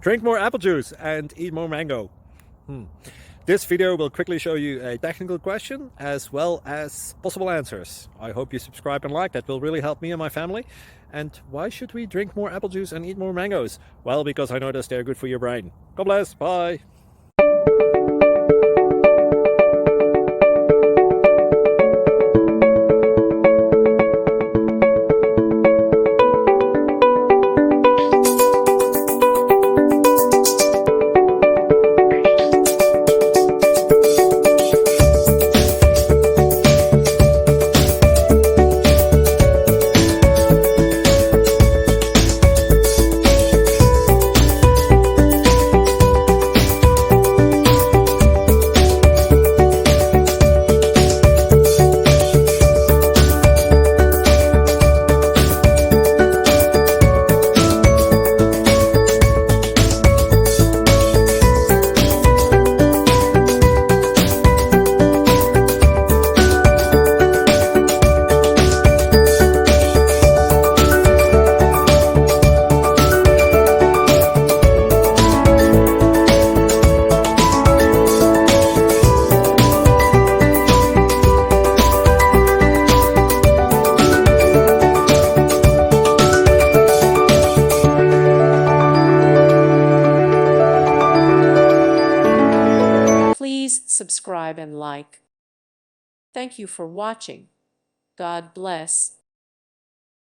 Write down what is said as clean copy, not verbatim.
Drink more apple juice and eat more mango. This video will quickly show you a technical question as well as possible answers. I hope you subscribe and like, that will really help me and my family. And why should we drink more apple juice and eat more mangoes? Well, because I noticed they're good for your brain. God bless, bye! Please subscribe and like. Thank you for watching. God bless.